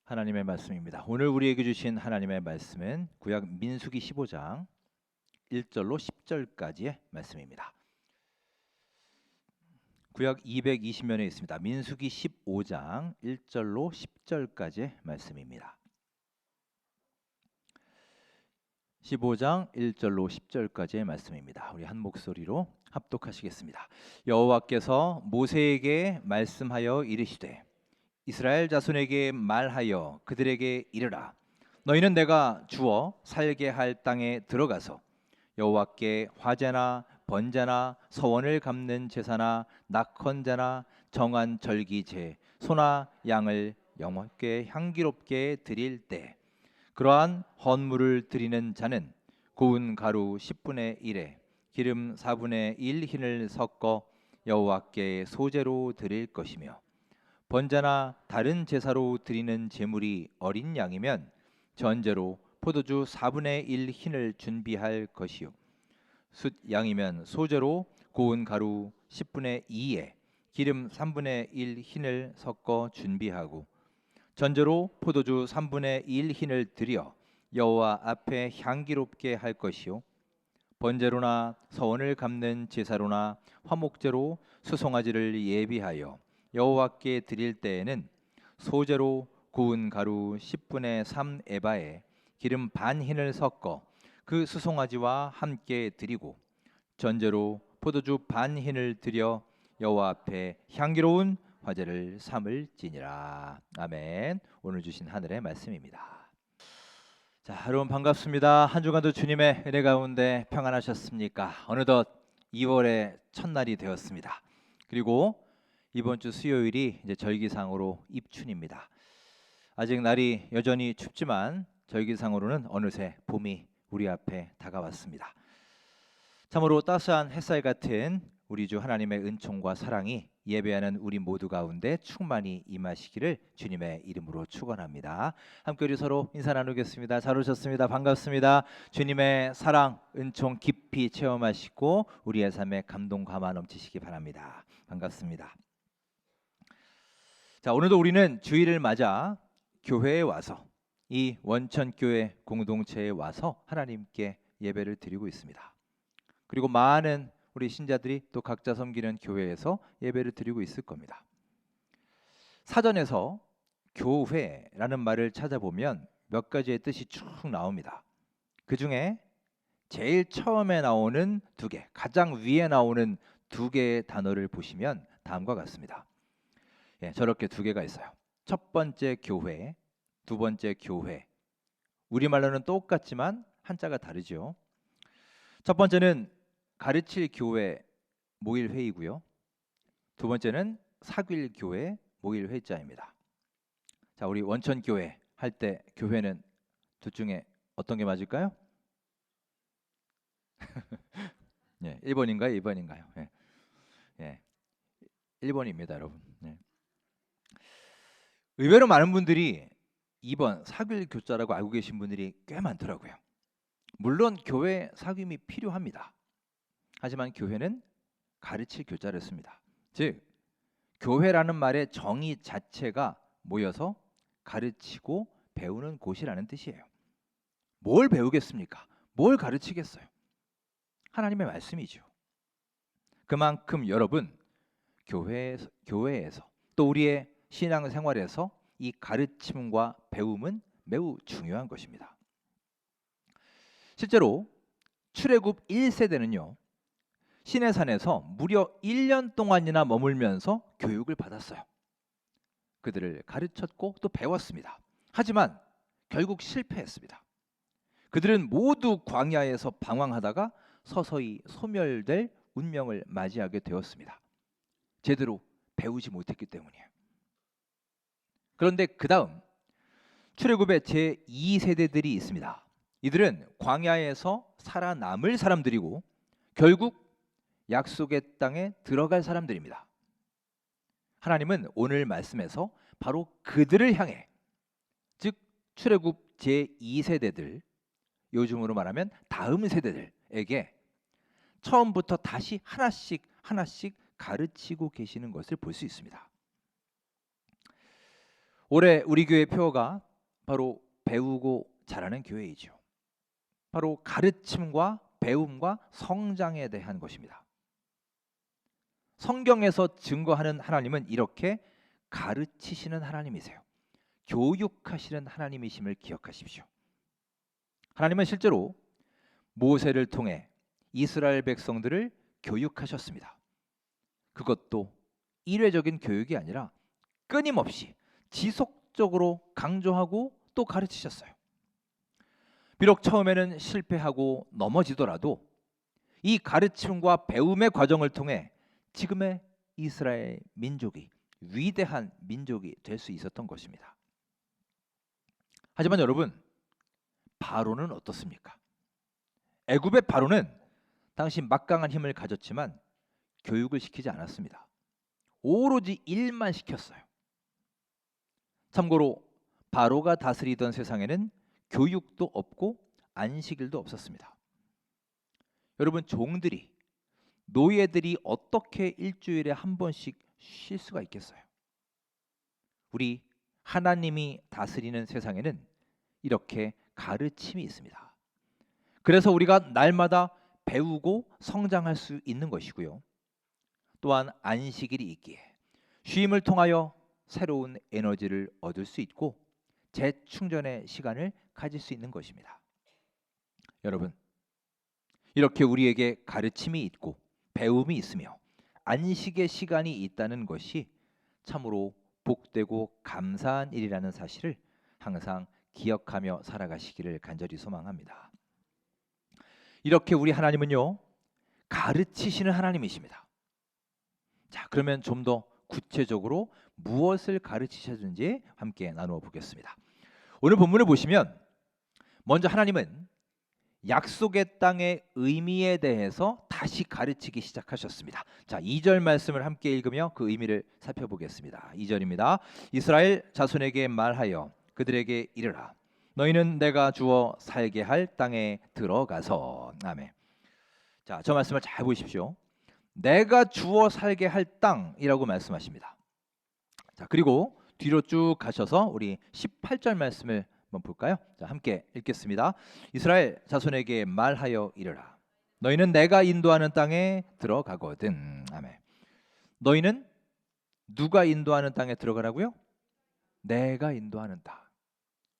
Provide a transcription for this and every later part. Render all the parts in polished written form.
하나님의 말씀입니다. 오늘 우리에게 주신 하나님의 말씀은 구약 민수기 15장 1절로 10절까지의 말씀입니다. 구약 220면에 있습니다. 민수기 15장 1절로 10절까지의 말씀입니다. 15장 1절로 10절까지의 말씀입니다. 우리 한 목소리로 합독하시겠습니다. 여호와께서 모세에게 말씀하여 이르시되 이스라엘 자손에게 말하여 그들에게 이르라. 너희는 내가 주어 살게 할 땅에 들어가서 여호와께 화제나 번제나 서원을 갚는 제사나 낙헌제나 정한 절기제 소나 양을 여호와께 향기롭게 드릴 때 그러한 헌물을 드리는 자는 고운 가루 10분의 1에 기름 4분의 1 흰을 섞어 여호와께 소제로 드릴 것이며 번제나 다른 제사로 드리는 제물이 어린 양이면 전제로 포도주 4분의 1 흰을 준비할 것이요 숫 양이면 소제로 고운 가루 10분의 2에 기름 3분의 1 흰을 섞어 준비하고 전제로 포도주 3분의 1 흰을 드려 여호와 앞에 향기롭게 할 것이요 번제로나 서원을 갚는 제사로나 화목제로 수송아지를 예비하여 여호와께 드릴 때에는 소제로 고운 가루 10분의 3 에바에 기름 반 흰을 섞어 그 수송아지와 함께 드리고 전제로 포도주 반 흰을 드려 여호와 앞에 향기로운 화제를 삼을지니라. 아멘. 오늘 주신 하늘의 말씀입니다. 자, 여러분 반갑습니다. 한 주간도 주님의 은혜 가운데 평안하셨습니까? 어느덧 2월의 첫날이 되었습니다. 그리고 이번 주 수요일이 이제 절기상으로 입춘입니다. 아직 날이 여전히 춥지만 절기상으로는 어느새 봄이 우리 앞에 다가왔습니다. 참으로 따스한 햇살 같은 우리 주 하나님의 은총과 사랑이 예배하는 우리 모두 가운데 충만히 임하시기를 주님의 이름으로 축원합니다. 함께 우리 서로 인사 나누겠습니다. 잘 오셨습니다. 반갑습니다. 주님의 사랑, 은총 깊이 체험하시고 우리의 삶에 감동 감화 넘치시기 바랍니다. 반갑습니다. 자, 오늘도 우리는 주일을 맞아 교회에 와서 이 원천교회 공동체에 와서 하나님께 예배를 드리고 있습니다. 그리고 많은 우리 신자들이 또 각자 섬기는 교회에서 예배를 드리고 있을 겁니다. 사전에서 교회라는 말을 찾아보면 몇 가지의 뜻이 쭉 나옵니다. 그 중에 제일 처음에 나오는 두 개, 가장 위에 나오는 두 개의 단어를 보시면 다음과 같습니다. 저렇게 두 개가 있어요. 첫 번째 교회, 두 번째 교회. 우리말로는 똑같지만 한자가 다르죠. 첫 번째는 가르칠 교회 모일 회의고요. 두 번째는 사귈 교회 모일 회자입니다. 자, 우리 원천 교회 할 때 교회는 둘 중에 어떤 게 맞을까요? 1번인가요? 2번인가요? 1번입니다, 여러분. 의외로 많은 분들이 2번 사귈 교자라고 알고 계신 분들이 꽤 많더라고요. 물론 교회 사귐이 필요합니다. 하지만 교회는 가르칠 교자를 씁니다. 즉 교회라는 말의 정의 자체가 모여서 가르치고 배우는 곳이라는 뜻이에요. 뭘 배우겠습니까? 뭘 가르치겠어요? 하나님의 말씀이죠. 그만큼 여러분 교회에서 또 우리의 신앙생활에서 이 가르침과 배움은 매우 중요한 것입니다. 실제로 출애굽 1세대는요. 시내산에서 무려 1년 동안이나 머물면서 교육을 받았어요. 그들을 가르쳤고 또 배웠습니다. 하지만 결국 실패했습니다. 그들은 모두 광야에서 방황하다가 서서히 소멸될 운명을 맞이하게 되었습니다. 제대로 배우지 못했기 때문이에요. 그런데 그 다음 출애굽의 제2세대들이 있습니다. 이들은 광야에서 살아남을 사람들이고 결국 약속의 땅에 들어갈 사람들입니다. 하나님은 오늘 말씀에서 바로 그들을 향해, 즉 출애굽 제2세대들, 요즘으로 말하면 다음 세대들에게 처음부터 다시 하나씩 가르치고 계시는 것을 볼 수 있습니다. 올해 우리 교회 표어가 바로 배우고 자라는 교회이죠. 바로 가르침과 배움과 성장에 대한 것입니다. 성경에서 증거하는 하나님은 이렇게 가르치시는 하나님이세요. 교육하시는 하나님이심을 기억하십시오. 하나님은 실제로 모세를 통해 이스라엘 백성들을 교육하셨습니다. 그것도 일회적인 교육이 아니라 끊임없이 지속적으로 강조하고 또 가르치셨어요. 비록 처음에는 실패하고 넘어지더라도 이 가르침과 배움의 과정을 통해 지금의 이스라엘 민족이 위대한 민족이 될 수 있었던 것입니다. 하지만 여러분, 바로는 어떻습니까? 애굽의 바로는 당시 막강한 힘을 가졌지만 교육을 시키지 않았습니다. 오로지 일만 시켰어요. 참고로 바로가 다스리던 세상에는 교육도 없고 안식일도 없었습니다. 여러분, 종들이, 노예들이 어떻게 일주일에 한 번씩 쉴 수가 있겠어요? 우리 하나님이 다스리는 세상에는 이렇게 가르침이 있습니다. 그래서 우리가 날마다 배우고 성장할 수 있는 것이고요. 또한 안식일이 있기에 쉼을 통하여 새로운 에너지를 얻을 수 있고 재충전의 시간을 가질 수 있는 것입니다. 여러분, 이렇게 우리에게 가르침이 있고 배움이 있으며 안식의 시간이 있다는 것이 참으로 복되고 감사한 일이라는 사실을 항상 기억하며 살아가시기를 간절히 소망합니다. 이렇게 우리 하나님은요, 가르치시는 하나님이십니다. 자, 그러면 좀 더 구체적으로 무엇을 가르치셨는지 함께 나누어 보겠습니다. 오늘 본문을 보시면 먼저 하나님은 약속의 땅의 의미에 대해서 다시 가르치기 시작하셨습니다. 자, 2절 말씀을 함께 읽으며 그 의미를 살펴보겠습니다. 2절입니다. 이스라엘 자손에게 말하여 그들에게 이르라. 너희는 내가 주어 살게 할 땅에 들어가서. 아멘. 자, 저 말씀을 잘 보십시오. 내가 주어 살게 할 땅이라고 말씀하십니다. 자, 그리고 뒤로 쭉 가셔서 우리 18절 말씀을 한번 볼까요? 자, 함께 읽겠습니다. 이스라엘 자손에게 말하여 이르라. 너희는 내가 인도하는 땅에 들어가거든. 아멘. 너희는 누가 인도하는 땅에 들어가라고요? 내가 인도하는 땅.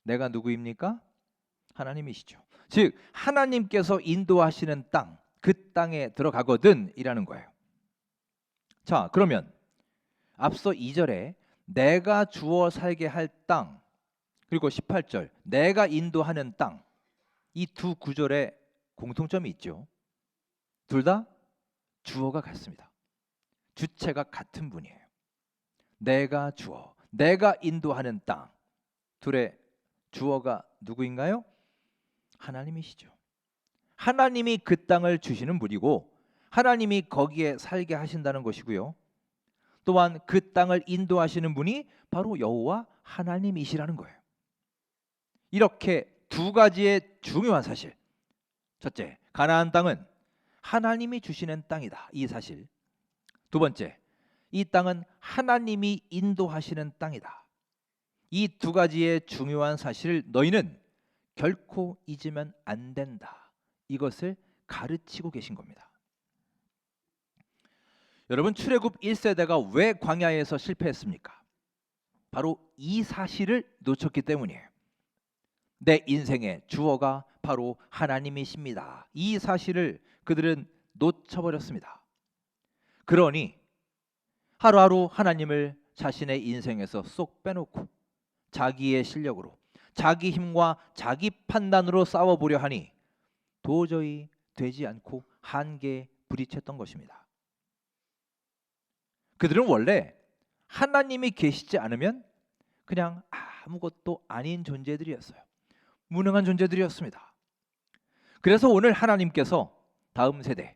내가 누구입니까? 하나님이시죠. 즉 하나님께서 인도하시는 땅, 그 땅에 들어가거든 이라는 거예요. 자, 그러면 앞서 2절에 내가 주어 살게 할 땅, 그리고 18절 내가 인도하는 땅, 이 두 구절에 공통점이 있죠. 둘 다 주어가 같습니다. 주체가 같은 분이에요. 내가 주어, 내가 인도하는 땅, 둘의 주어가 누구인가요? 하나님이시죠. 하나님이 그 땅을 주시는 분이고 하나님이 거기에 살게 하신다는 것이고요. 또한 그 땅을 인도하시는 분이 바로 여호와 하나님이시라는 거예요. 이렇게 두 가지의 중요한 사실. 첫째, 가나안 땅은 하나님이 주시는 땅이다. 이 사실. 두 번째, 이 땅은 하나님이 인도하시는 땅이다. 이 두 가지의 중요한 사실을 너희는 결코 잊으면 안 된다. 이것을 가르치고 계신 겁니다. 여러분, 출애굽 1세대가 왜 광야에서 실패했습니까? 바로 이 사실을 놓쳤기 때문이에요. 내 인생의 주어가 바로 하나님이십니다. 이 사실을 그들은 놓쳐버렸습니다. 그러니 하루하루 하나님을 자신의 인생에서 쏙 빼놓고 자기의 실력으로, 자기 힘과 자기 판단으로 싸워보려 하니 도저히 되지 않고 한계에 부딪혔던 것입니다. 그들은 원래 하나님이 계시지 않으면 그냥 아무것도 아닌 존재들이었어요. 무능한 존재들이었습니다. 그래서 오늘 하나님께서 다음 세대,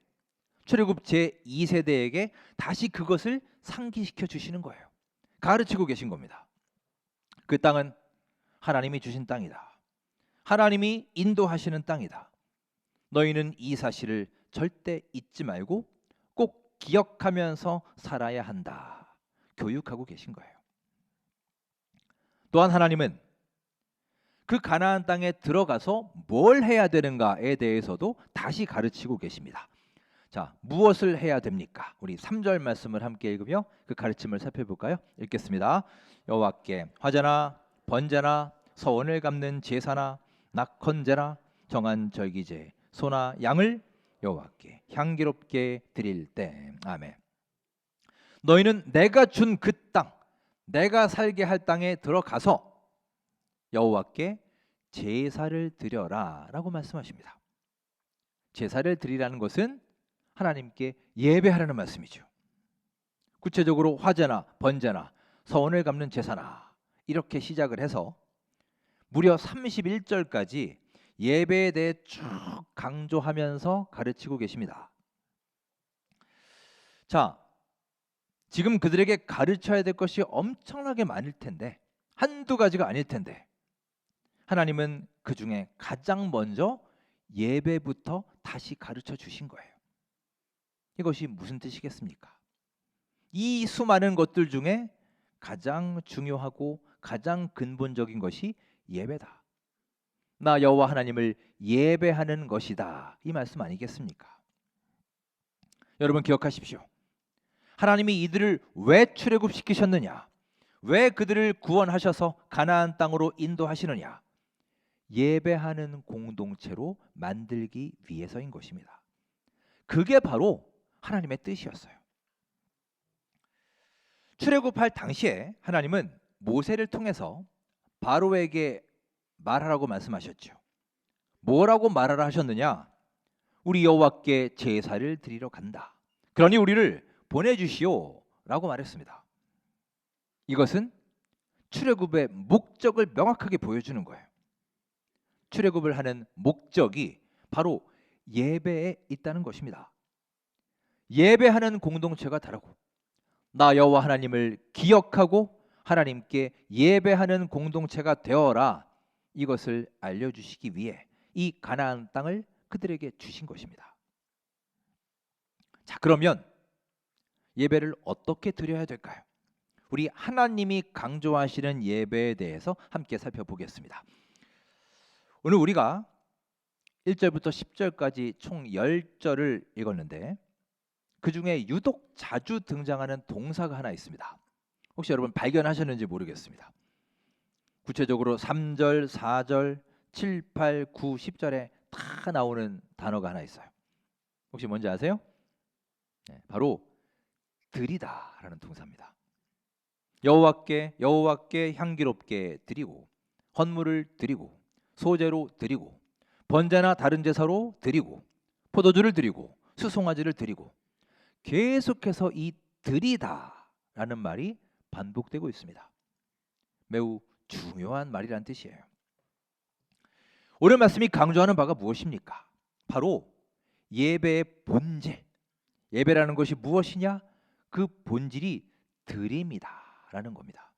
출애굽 제2세대에게 다시 그것을 상기시켜 주시는 거예요. 가르치고 계신 겁니다. 그 땅은 하나님이 주신 땅이다. 하나님이 인도하시는 땅이다. 너희는 이 사실을 절대 잊지 말고 꼭 기억하면서 살아야 한다. 교육하고 계신 거예요. 또한 하나님은 그 가나안 땅에 들어가서 뭘 해야 되는가에 대해서도 다시 가르치고 계십니다. 자, 무엇을 해야 됩니까? 우리 3절 말씀을 함께 읽으며 그 가르침을 살펴볼까요? 읽겠습니다. 여호와께 화제나 번제나 서원을 갚는 제사나 낙헌제나 정한 절기제 소나 양을 여호와께 향기롭게 드릴 때. 아멘. 너희는 내가 준 그 땅, 내가 살게 할 땅에 들어가서 여호와께 제사를 드려라 라고 말씀하십니다. 제사를 드리라는 것은 하나님께 예배하라는 말씀이죠. 구체적으로 화제나 번제나 서원을 갚는 제사나 이렇게 시작을 해서 무려 31절까지 예배에 대해 쭉 강조하면서 가르치고 계십니다. 자, 지금 그들에게 가르쳐야 될 것이 엄청나게 많을 텐데, 한두 가지가 아닐 텐데, 하나님은 그 중에 가장 먼저 예배부터 다시 가르쳐 주신 거예요. 이것이 무슨 뜻이겠습니까? 이 수많은 것들 중에 가장 중요하고 가장 근본적인 것이 예배다. 나 여호와 하나님을 예배하는 것이다. 이 말씀 아니겠습니까? 여러분 기억하십시오. 하나님이 이들을 왜 출애굽시키셨느냐? 왜 그들을 구원하셔서 가나안 땅으로 인도하시느냐? 예배하는 공동체로 만들기 위해서인 것입니다. 그게 바로 하나님의 뜻이었어요. 출애굽할 당시에 하나님은 모세를 통해서 바로에게 말하라고 말씀하셨죠. 뭐라고 말하라 하셨느냐? 우리 여호와께 제사를 드리러 간다. 그러니 우리를 보내주시오 라고 말했습니다. 이것은 출애굽의 목적을 명확하게 보여주는 거예요. 출애굽을 하는 목적이 바로 예배에 있다는 것입니다. 예배하는 공동체가 다르고 나 여호와 하나님을 기억하고 하나님께 예배하는 공동체가 되어라, 이것을 알려주시기 위해 이 가나안 땅을 그들에게 주신 것입니다. 자, 그러면 예배를 어떻게 드려야 될까요? 우리 하나님이 강조하시는 예배에 대해서 함께 살펴보겠습니다. 오늘 우리가 1절부터 10절까지 총 10절을 읽었는데 그 중에 유독 자주 등장하는 동사가 하나 있습니다. 혹시 여러분 발견하셨는지 모르겠습니다. 구체적으로 3절, 4절, 7, 8, 9, 10절에 다 나오는 단어가 하나 있어요. 혹시 뭔지 아세요? 네, 바로 드리다라는 동사입니다. 여호와께 향기롭게 드리고 헌물을 드리고 소제로 드리고 번제나 다른 제사로 드리고 포도주를 드리고 수송아지를 드리고, 계속해서 이 드리다라는 말이 반복되고 있습니다. 매우 중요한 말이라는 뜻이에요. 오늘 말씀이 강조하는 바가 무엇입니까? 바로 예배의 본질. 예배라는 것이 무엇이냐? 그 본질이 드림이다라는 겁니다.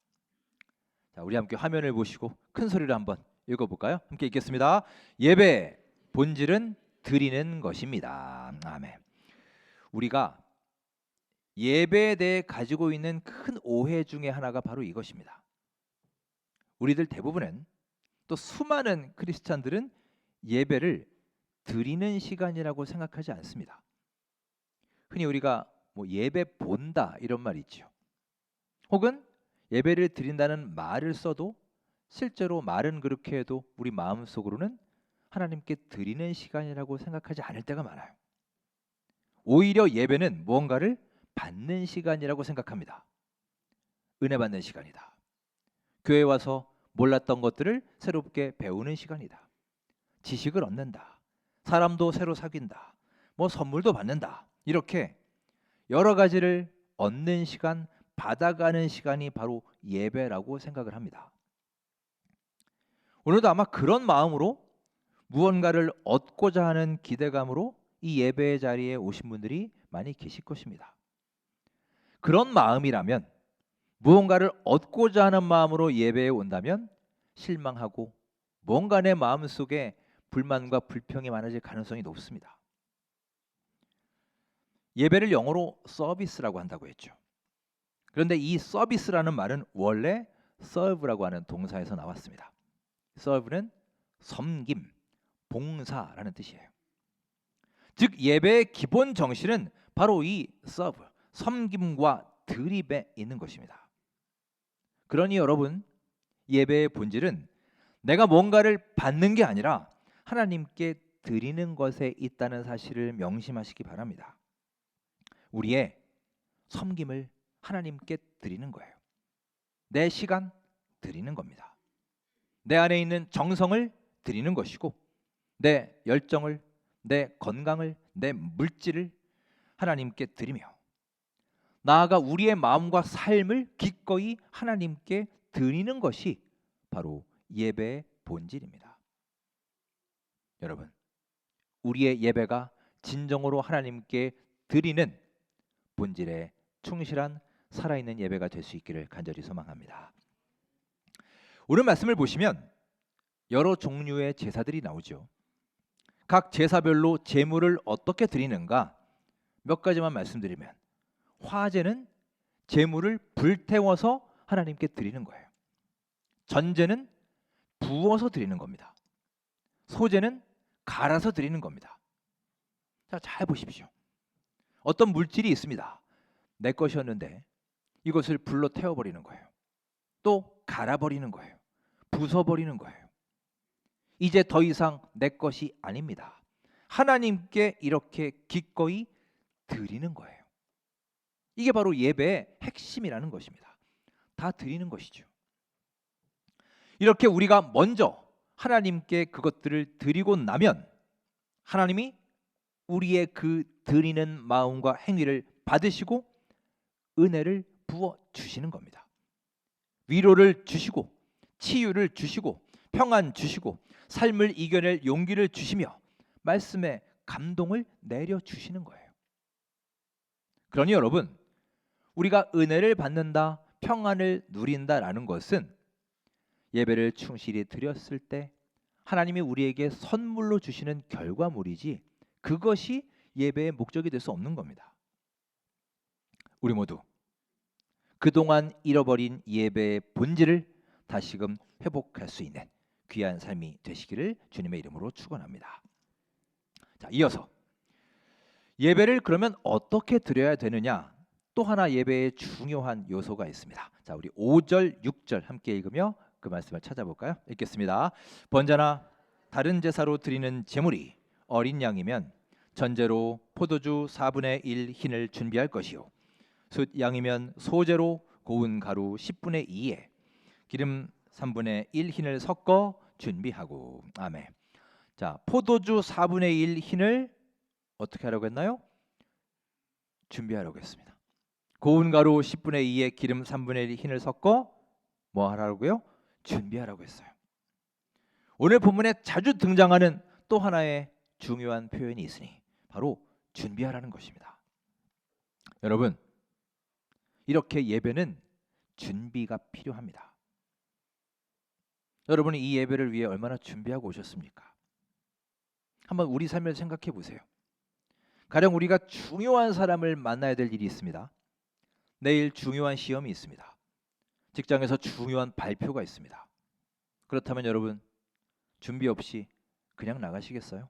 자, 우리 함께 화면을 보시고 큰 소리로 한번 읽어볼까요? 함께 읽겠습니다. 예배의 본질은 드리는 것입니다. 아멘. 우리가 예배에 대해 가지고 있는 큰 오해 중에 하나가 바로 이것입니다. 우리들 대부분은, 또 수많은 크리스찬들은 예배를 드리는 시간이라고 생각하지 않습니다. 흔히 우리가 뭐 예배 본다 이런 말 있죠. 혹은 예배를 드린다는 말을 써도 실제로 말은 그렇게 해도 우리 마음속으로는 하나님께 드리는 시간이라고 생각하지 않을 때가 많아요. 오히려 예배는 무언가를 받는 시간이라고 생각합니다. 은혜 받는 시간이다. 교회에 와서 몰랐던 것들을 새롭게 배우는 시간이다. 지식을 얻는다. 사람도 새로 사귄다. 뭐 선물도 받는다. 이렇게 여러 가지를 얻는 시간, 받아가는 시간이 바로 예배라고 생각을 합니다. 오늘도 아마 그런 마음으로 무언가를 얻고자 하는 기대감으로 이 예배의 자리에 오신 분들이 많이 계실 것입니다. 그런 마음이라면, 무언가를 얻고자 하는 마음으로 예배에 온다면 실망하고 뭔가 내 마음속에 불만과 불평이 많아질 가능성이 높습니다. 예배를 영어로 서비스라고 한다고 했죠. 그런데 이 서비스라는 말은 원래 serve라고 하는 동사에서 나왔습니다. serve는 섬김, 봉사라는 뜻이에요. 즉 예배의 기본 정신은 바로 이 serve, 섬김과 드립에 있는 것입니다. 그러니 여러분, 예배의 본질은 내가 뭔가를 받는 게 아니라 하나님께 드리는 것에 있다는 사실을 명심하시기 바랍니다. 우리의 섬김을 하나님께 드리는 거예요. 내 시간 드리는 겁니다. 내 안에 있는 정성을 드리는 것이고, 내 열정을, 내 건강을, 내 물질을 하나님께 드리며, 나아가 우리의 마음과 삶을 기꺼이 하나님께 드리는 것이 바로 예배의 본질입니다. 여러분, 우리의 예배가 진정으로 하나님께 드리는 본질에 충실한 살아있는 예배가 될 수 있기를 간절히 소망합니다. 오늘 말씀을 보시면 여러 종류의 제사들이 나오죠. 각 제사별로 제물을 어떻게 드리는가 몇 가지만 말씀드리면, 화제는 제물을 불태워서 하나님께 드리는 거예요. 전제는 부어서 드리는 겁니다. 소제는 갈아서 드리는 겁니다. 자, 잘 보십시오. 어떤 물질이 있습니다. 내 것이었는데 이것을 불로 태워버리는 거예요. 또 갈아버리는 거예요. 부숴버리는 거예요. 이제 더 이상 내 것이 아닙니다. 하나님께 이렇게 기꺼이 드리는 거예요. 이게 바로 예배의 핵심이라는 것입니다. 다 드리는 것이죠. 이렇게 우리가 먼저 하나님께 그것들을 드리고 나면 하나님이 우리의 그 드리는 마음과 행위를 받으시고 은혜를 부어 주시는 겁니다. 위로를 주시고 치유를 주시고 평안 주시고 삶을 이겨낼 용기를 주시며 말씀에 감동을 내려 주시는 거예요. 그러니 여러분, 우리가 은혜를 받는다, 평안을 누린다라는 것은 예배를 충실히 드렸을 때 하나님이 우리에게 선물로 주시는 결과물이지, 그것이 예배의 목적이 될 수 없는 겁니다. 우리 모두 그동안 잃어버린 예배의 본질을 다시금 회복할 수 있는 귀한 삶이 되시기를 주님의 이름으로 축원합니다. 자, 이어서 예배를 그러면 어떻게 드려야 되느냐, 또 하나 예배의 중요한 요소가 있습니다. 자, 우리 5절, 6절 함께 읽으며 그 말씀을 찾아볼까요? 읽겠습니다. 번제나 다른 제사로 드리는 제물이 어린 양이면 전제로 포도주 4분의 1 흰을 준비할 것이요, 숫 양이면 소제로 고운 가루 10분의 2에 기름 3분의 1 흰을 섞어 준비하고. 아멘. 자, 포도주 4분의 1 흰을 어떻게 하라고 했나요? 준비하라고 했습니다. 고운 가루 10분의 2에 기름 3분의 1 흰을 섞어 뭐 하라고요? 준비하라고 했어요. 오늘 본문에 자주 등장하는 또 하나의 중요한 표현이 있으니 바로 준비하라는 것입니다. 여러분, 이렇게 예배는 준비가 필요합니다. 여러분이 이 예배를 위해 얼마나 준비하고 오셨습니까? 한번 우리 삶을 생각해 보세요. 가령 우리가 중요한 사람을 만나야 될 일이 있습니다. 내일 중요한 시험이 있습니다. 직장에서 중요한 발표가 있습니다. 그렇다면 여러분, 준비 없이 그냥 나가시겠어요?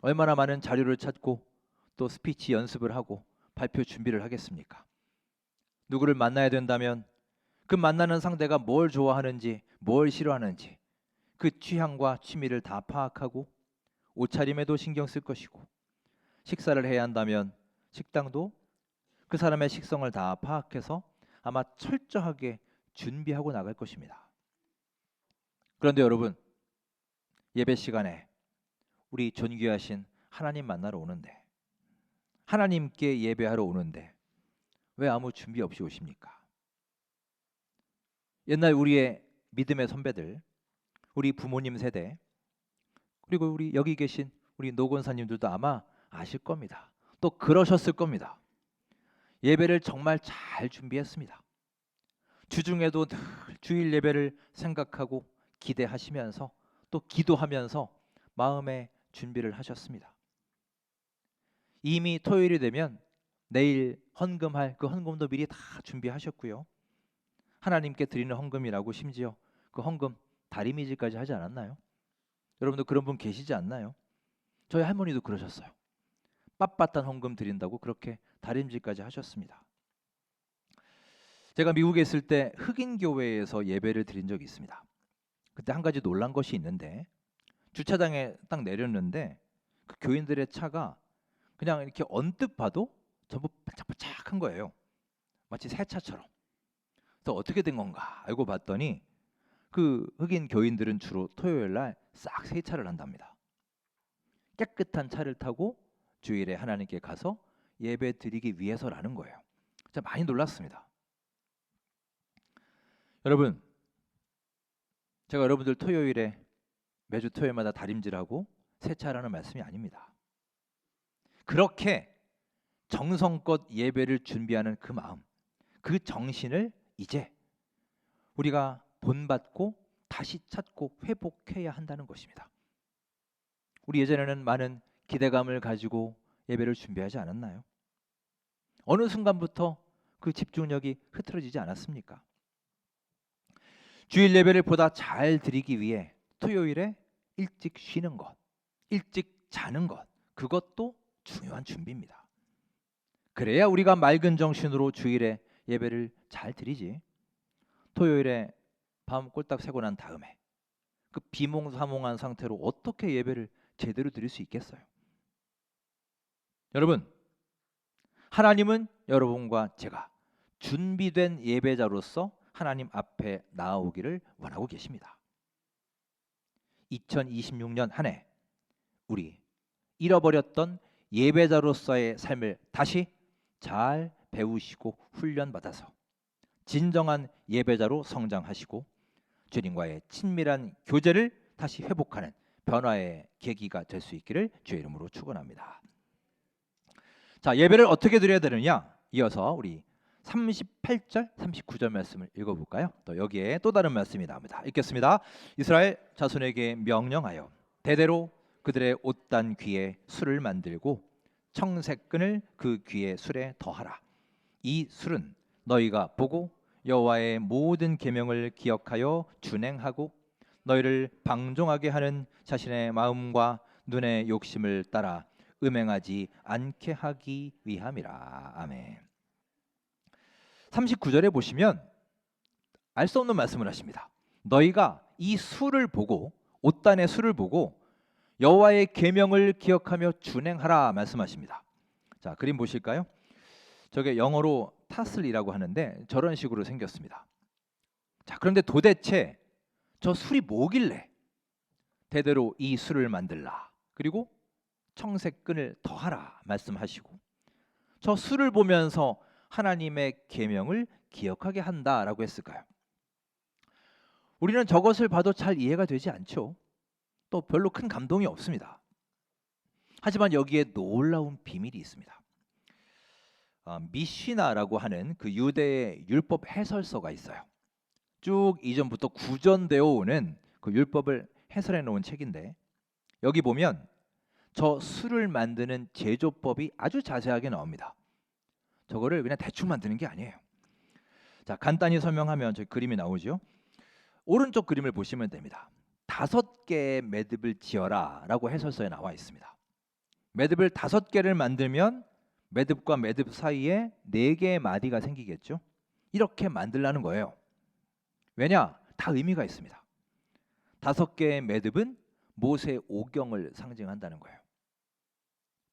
얼마나 많은 자료를 찾고 또 스피치 연습을 하고 발표 준비를 하겠습니까? 누구를 만나야 된다면 그 만나는 상대가 뭘 좋아하는지, 뭘 싫어하는지 그 취향과 취미를 다 파악하고 옷차림에도 신경 쓸 것이고, 식사를 해야 한다면 식당도 그 사람의 식성을 다 파악해서 아마 철저하게 준비하고 나갈 것입니다. 그런데 여러분, 예배 시간에 우리 존귀하신 하나님 만나러 오는데, 하나님께 예배하러 오는데 왜 아무 준비 없이 오십니까? 옛날 우리의 믿음의 선배들, 우리 부모님 세대, 그리고 우리 여기 계신 우리 노건사님들도 아마 아실 겁니다. 또 그러셨을 겁니다. 예배를 정말 잘 준비했습니다. 주중에도 늘 주일 예배를 생각하고 기대하시면서 또 기도하면서 마음의 준비를 하셨습니다. 이미 토요일이 되면 내일 헌금할 그 헌금도 미리 다 준비하셨고요. 하나님께 드리는 헌금이라고 심지어 그 헌금 다리미질까지 하지 않았나요? 여러분도 그런 분 계시지 않나요? 저희 할머니도 그러셨어요. 빳빳한 헌금 드린다고 그렇게 다림질까지 하셨습니다. 제가 미국에 있을 때 흑인 교회에서 예배를 드린 적이 있습니다. 그때 한 가지 놀란 것이 있는데 주차장에 딱 내렸는데 그 교인들의 차가 그냥 이렇게 언뜻 봐도 전부 반짝반짝한 거예요. 마치 새 차처럼. 그래서 어떻게 된 건가 알고 봤더니 그 흑인 교인들은 주로 토요일 날 싹 세차를 한답니다. 깨끗한 차를 타고 주일에 하나님께 가서 예배 드리기 위해서라는 거예요. 진짜 많이 놀랐습니다. 여러분, 제가 여러분들 토요일에 매주 토요일마다 다림질하고 세차라는 말씀이 아닙니다. 그렇게 정성껏 예배를 준비하는 그 마음, 그 정신을 이제 우리가 본받고 다시 찾고 회복해야 한다는 것입니다. 우리 예전에는 많은 기대감을 가지고 예배를 준비하지 않았나요? 어느 순간부터 그 집중력이 흐트러지지 않았습니까? 주일 예배를 보다 잘 드리기 위해 토요일에 일찍 쉬는 것, 일찍 자는 것, 그것도 중요한 준비입니다. 그래야 우리가 맑은 정신으로 주일에 예배를 잘 드리지. 토요일에 밤 꼴딱 새고 난 다음에 그 비몽사몽한 상태로 어떻게 예배를 제대로 드릴 수 있겠어요? 여러분, 하나님은 여러분과 제가 준비된 예배자로서 하나님 앞에 나아오기를 원하고 계십니다. 2026년 한 해 우리 잃어버렸던 예배자로서의 삶을 다시 잘 배우시고 훈련받아서 진정한 예배자로 성장하시고 주님과의 친밀한 교제를 다시 회복하는 변화의 계기가 될 수 있기를 주의 이름으로 축원합니다. 자, 예배를 어떻게 드려야 되느냐? 이어서 우리 38절, 39절 말씀을 읽어볼까요? 또 여기에 또 다른 말씀이 나옵니다. 읽겠습니다. 이스라엘 자손에게 명령하여 대대로 그들의 옷단 귀에 술을 만들고 청색끈을 그 귀에 술에 더하라. 이 술은 너희가 보고 여호와의 모든 계명을 기억하여 준행하고 너희를 방종하게 하는 자신의 마음과 눈의 욕심을 따라 음행하지 않게 하기 위함이라. 아멘. 39절에 보시면 알 수 없는 말씀을 하십니다. 너희가 이 술을 보고 옷단의 술을 보고 여호와의 계명을 기억하며 준행하라 말씀하십니다. 자, 그림 보실까요? 저게 영어로 타슬이라고 하는데 저런 식으로 생겼습니다. 자, 그런데 도대체 저 술이 뭐길래 대대로 이 술을 만들라 그리고 청색끈을 더하라 말씀하시고 저 술을 보면서 하나님의 계명을 기억하게 한다라고 했을까요? 우리는 저것을 봐도 잘 이해가 되지 않죠. 또 별로 큰 감동이 없습니다. 하지만 여기에 놀라운 비밀이 있습니다. 미시나라고 하는 그 유대의 율법 해설서가 있어요. 쭉 이전부터 구전되어 오는 그 율법을 해설해 놓은 책인데 여기 보면 저 술을 만드는 제조법이 아주 자세하게 나옵니다. 저거를 그냥 대충 만드는 게 아니에요. 자, 간단히 설명하면 저 그림이 나오죠. 오른쪽 그림을 보시면 됩니다. 5개의 매듭을 지어라라고 해설서에 나와 있습니다. 매듭을 5개를 만들면 매듭과 매듭 사이에 4개의 마디가 생기겠죠. 이렇게 만들라는 거예요. 왜냐? 다 의미가 있습니다. 5개의 매듭은 모세 오경을 상징한다는 거예요.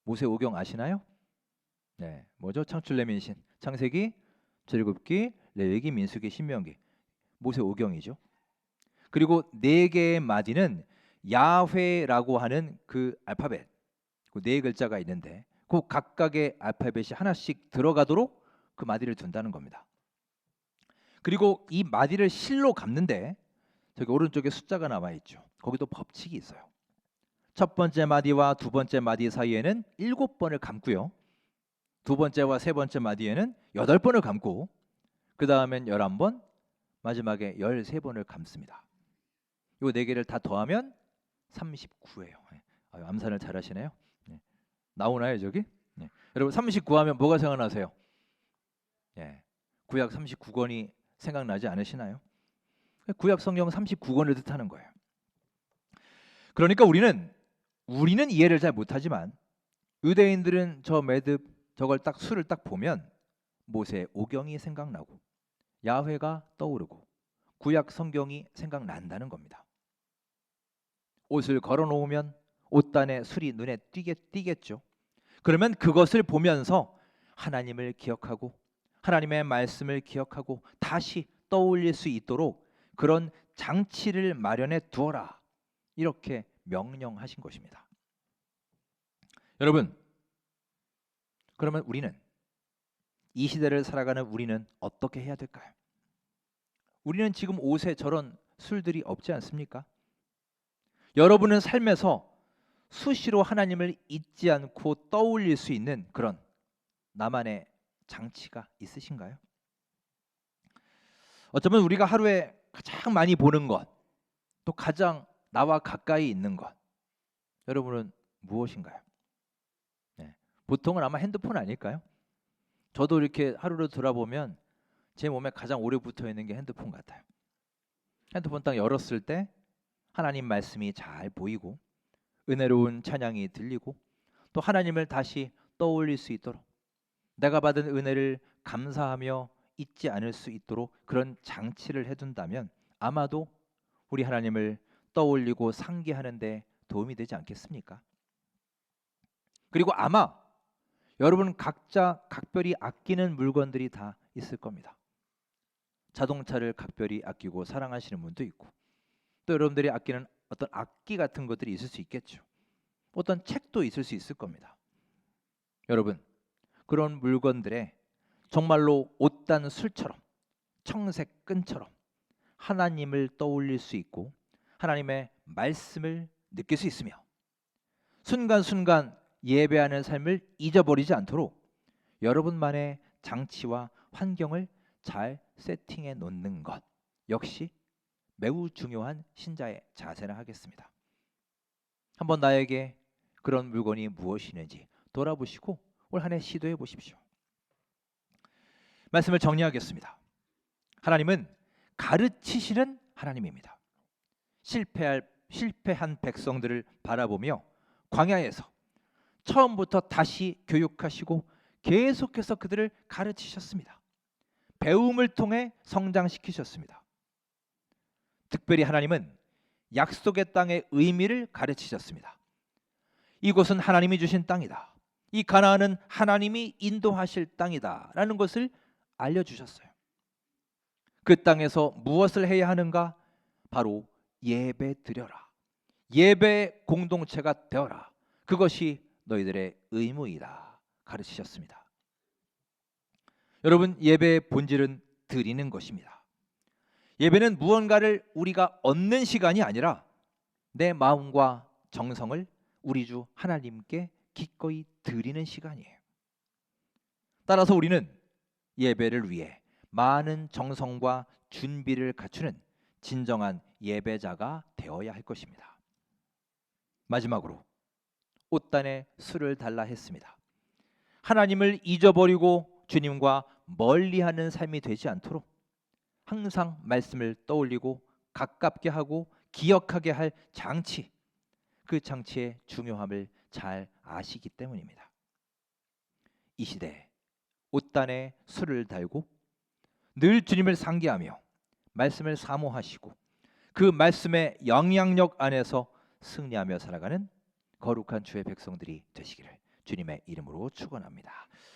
모세 오경 아시나요? 네, 뭐죠? 창출레민신, 창세기, 출애굽기, 레위기, 민수기, 신명기, 모세 오경이죠. 그리고 4개의 마디는 야훼라고 하는 그 알파벳, 그 4글자가 있는데 그 각각의 알파벳이 하나씩 들어가도록 그 마디를 둔다는 겁니다. 그리고 이 마디를 실로 감는데 저기 오른쪽에 숫자가 나와 있죠. 거기도 법칙이 있어요. 첫 번째 마디와 두 번째 마디 사이에는 7번을 감고요. 두 번째와 세 번째 마디에는 8번을 감고 그 다음엔 11번, 마지막에 13번을 감습니다. 이 4개를 다 더하면 39예요. 암산을 잘 하시네요. 네. 나오나요 저기? 여러분 39 하면 뭐가 생각나세요? 구약 39권이 생각나지 않으시나요? 구약 성경 39권을 뜻하는 거예요. 그러니까 우리는 이해를 잘 못하지만 유대인들은 저 매듭 저걸 딱 수를 딱 보면 모세 오경이 생각나고 야훼가 떠오르고 구약 성경이 생각난다는 겁니다. 옷을 걸어 놓으면 옷단에 술이 눈에 띄겠죠. 그러면 그것을 보면서 하나님을 기억하고 하나님의 말씀을 기억하고 다시 떠올릴 수 있도록 그런 장치를 마련해 두어라, 이렇게 명령하신 것입니다. 여러분, 그러면 우리는 이 시대를 살아가는 우리는 어떻게 해야 될까요? 우리는 지금 옷에 저런 술들이 없지 않습니까? 여러분은 삶에서 수시로 하나님을 잊지 않고 떠올릴 수 있는 그런 나만의 장치가 있으신가요? 어쩌면 우리가 하루에 가장 많이 보는 것, 또 가장 나와 가까이 있는 것, 여러분은 무엇인가요? 네, 보통은 아마 핸드폰 아닐까요? 저도 이렇게 하루를 돌아보면 제 몸에 가장 오래 붙어 있는 게 핸드폰 같아요. 핸드폰 딱 열었을 때 하나님 말씀이 잘 보이고 은혜로운 찬양이 들리고 또 하나님을 다시 떠올릴 수 있도록 내가 받은 은혜를 감사하며 잊지 않을 수 있도록 그런 장치를 해둔다면 아마도 우리 하나님을 떠올리고 상기하는 데 도움이 되지 않겠습니까? 그리고 아마 여러분 각자 각별히 아끼는 물건들이 다 있을 겁니다. 자동차를 각별히 아끼고 사랑하시는 분도 있고 또 여러분들이 아끼는 어떤 악기 같은 것들이 있을 수 있겠죠. 어떤 책도 있을 수 있을 겁니다. 여러분, 그런 물건들에 정말로 옷단 술처럼 청색 끈처럼 하나님을 떠올릴 수 있고 하나님의 말씀을 느낄 수 있으며 순간순간 예배하는 삶을 잊어버리지 않도록 여러분만의 장치와 환경을 잘 세팅해 놓는 것 역시 매우 중요한 신자의 자세라 하겠습니다. 한번 나에게 그런 물건이 무엇이는지 돌아보시고 올 한 해 시도해 보십시오. 말씀을 정리하겠습니다. 하나님은 가르치시는 하나님입니다. 실패한 백성들을 바라보며 광야에서 처음부터 다시 교육하시고 계속해서 그들을 가르치셨습니다. 배움을 통해 성장시키셨습니다. 특별히 하나님은 약속의 땅의 의미를 가르치셨습니다. 이곳은 하나님이 주신 땅이다. 이 가나안은 하나님이 인도하실 땅이다라는 것을 알려주셨어요. 그 땅에서 무엇을 해야 하는가? 바로 예배 드려라. 예배 공동체가 되어라. 그것이 너희들의 의무이다 가르치셨습니다. 여러분, 예배의 본질은 드리는 것입니다. 예배는 무언가를 우리가 얻는 시간이 아니라 내 마음과 정성을 우리 주 하나님께 기꺼이 드리는 시간이에요. 따라서 우리는 예배를 위해 많은 정성과 준비를 갖추는 진정한 예배자가 되어야 할 것입니다. 마지막으로 옷단에 술을 달라 했습니다. 하나님을 잊어버리고 주님과 멀리하는 삶이 되지 않도록 항상 말씀을 떠올리고 가깝게 하고 기억하게 할 장치, 그 장치의 중요함을 잘 아시기 때문입니다. 이 시대에 옷단에 술을 달고 늘 주님을 상기하며 말씀을 사모하시고 그 말씀의 영향력 안에서 승리하며 살아가는 거룩한 주의 백성들이 되시기를 주님의 이름으로 축원합니다.